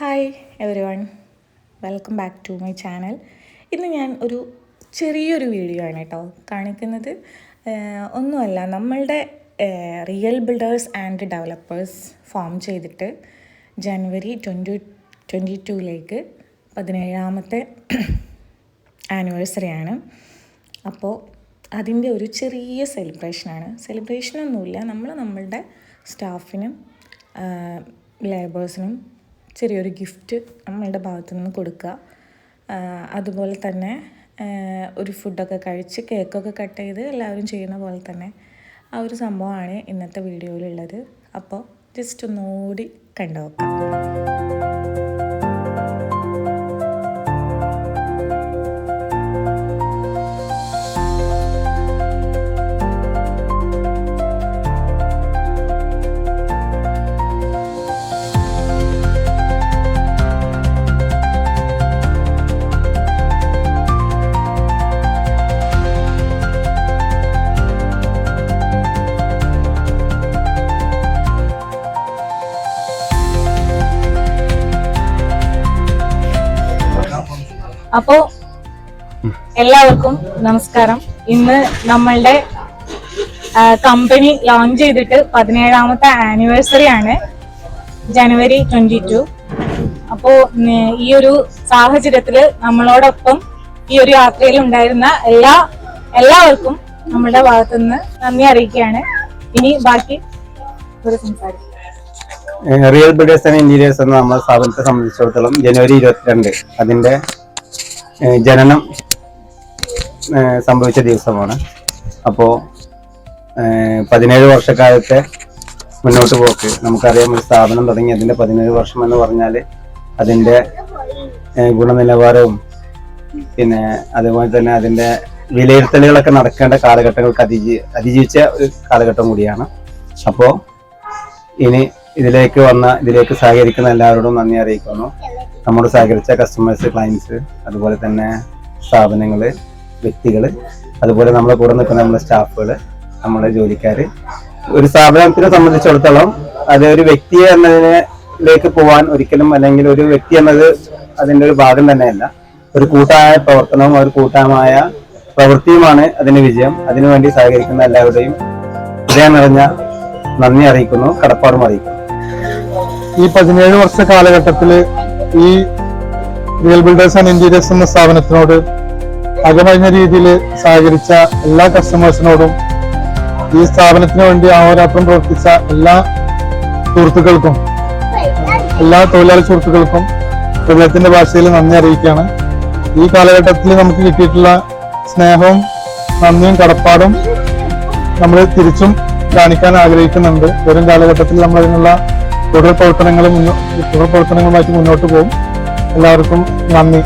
Hi everyone, welcome back to my channel. ഇന്ന് ഞാൻ ഒരു ചെറിയൊരു വീഡിയോ ആണ് കേട്ടോ കാണിക്കുന്നത്. ഒന്നുമല്ല, നമ്മളുടെ real builders and developers form ചെയ്തിട്ട് ജനുവരി 2022 17ാമത്തെ ആനിവേഴ്സറിയാണ്. അപ്പോൾ അതിൻ്റെ ഒരു ചെറിയ സെലിബ്രേഷനൊന്നുമില്ല. നമ്മളുടെ സ്റ്റാഫിനും ലേബേഴ്സിനും ചെറിയൊരു ഗിഫ്റ്റ് നമ്മളുടെ ഭാഗത്തു നിന്ന് കൊടുക്കുക. അതുപോലെ തന്നെ ഒരു ഫുഡൊക്കെ കഴിച്ച് കേക്കൊക്കെ കട്ട് ചെയ്ത് എല്ലാവരും ചെയ്യുന്ന പോലെ തന്നെ ആ ഒരു സംഭവമാണ് ഇന്നത്തെ വീഡിയോയിലുള്ളത്. അപ്പോൾ ജസ്റ്റ് ഒന്നുകൂടി കണ്ടു നോക്കാം. അപ്പോ എല്ലാവർക്കും നമസ്കാരം. ഇന്ന് നമ്മളുടെ കമ്പനി ലോഞ്ച് ചെയ്തിട്ട് 17ാമത്തെ ആനിവേഴ്സറി ആണ്, ജനുവരി 22. അപ്പോൾ ഈ ഒരു സാഹചര്യത്തില് നമ്മളോടൊപ്പം ഈ ഒരു യാത്രയിൽ ഉണ്ടായിരുന്ന എല്ലാവർക്കും നമ്മളുടെ ഭാഗത്തുനിന്ന് നന്ദി അറിയിക്കുകയാണ്. ഇനി ബാക്കി ഒരു സംസാരിക്കും. റിയൽ ബിൽഡേഴ്സ് ആൻഡ് ഇന്റീരിയേഴ്സ് എന്ന നമ്മുടെ സ്ഥാപനത്തെ സംബന്ധിച്ചിടത്തോളം ജനുവരി 22 അതിന്റെ ജനനം സംഭവിച്ച ദിവസമാണ്. അപ്പോൾ 17 വർഷക്കാലത്തെ മുന്നോട്ട് പോക്ക് നമുക്കറിയാം. ഒരു സ്ഥാപനം തുടങ്ങി അതിന്റെ 17 വർഷം എന്ന് പറഞ്ഞാൽ അതിന്റെ ഗുണനിലവാരവും പിന്നെ അതുപോലെ തന്നെ അതിന്റെ വിലയിരുത്തലുകളൊക്കെ നടക്കേണ്ട കാലഘട്ടങ്ങൾക്ക് അതിജീവിച്ച ഒരു കാലഘട്ടം കൂടിയാണ്. അപ്പോൾ ഇനി ഇതിലേക്ക് സഹകരിക്കുന്ന എല്ലാവരോടും നന്ദി അറിയിക്കുന്നു. നമ്മോട് സഹകരിച്ച കസ്റ്റമേഴ്സ്, ക്ലയൻസ്, അതുപോലെ തന്നെ സ്ഥാപനങ്ങൾ, വ്യക്തികൾ, അതുപോലെ നമ്മളെ കൂടെ നിൽക്കുന്ന നമ്മുടെ സ്റ്റാഫുകൾ, നമ്മുടെ ജോലിക്കാർ. ഒരു സ്ഥാപനത്തിനെ സംബന്ധിച്ചിടത്തോളം അത് ഒരു വ്യക്തി എന്നതിലേക്ക് പോകാൻ ഒരിക്കലും, അല്ലെങ്കിൽ ഒരു വ്യക്തി എന്നത് അതിൻ്റെ ഒരു ഭാഗം തന്നെയല്ല. ഒരു കൂട്ടായ പ്രവർത്തനവും ഒരു കൂട്ടമായ പ്രവൃത്തിയുമാണ് അതിന്റെ വിജയം. അതിനുവേണ്ടി സഹകരിക്കുന്ന എല്ലാവരുടെയും ഹൃദയം നിറഞ്ഞ നന്ദി അറിയിക്കുന്നു, കടപ്പാടും അറിയിക്കുന്നു. ഈ 17 വർഷ കാലഘട്ടത്തിൽ ഈ റിയൽ ബിൽഡേഴ്സ് ആൻഡ് ഇന്റീരിയേഴ്സ് എന്ന സ്ഥാപനത്തിനോട് അകമഴിഞ്ഞ രീതിയിൽ സഹകരിച്ച എല്ലാ കസ്റ്റമേഴ്സിനോടും ഈ സ്ഥാപനത്തിന് വേണ്ടി അഹോരാത്രം പ്രവർത്തിച്ച എല്ലാ സുഹൃത്തുക്കൾക്കും, എല്ലാ തൊഴിലാളി സുഹൃത്തുക്കൾക്കും ഹൃദയത്തിന്റെ ഭാഷയിൽ നന്ദി അറിയിക്കുകയാണ്. ഈ കാലഘട്ടത്തിൽ നമുക്ക് കിട്ടിയിട്ടുള്ള സ്നേഹവും നന്ദിയും കടപ്പാടും നമ്മൾ തിരിച്ചും കാണിക്കാൻ ആഗ്രഹിക്കുന്നുണ്ട്. വരും കാലഘട്ടത്തിൽ നമ്മൾ അതിനുള്ള തുടർ പ്രവർത്തനങ്ങളുമായിട്ട് മുന്നോട്ട് പോകും. എല്ലാവർക്കും നന്ദി.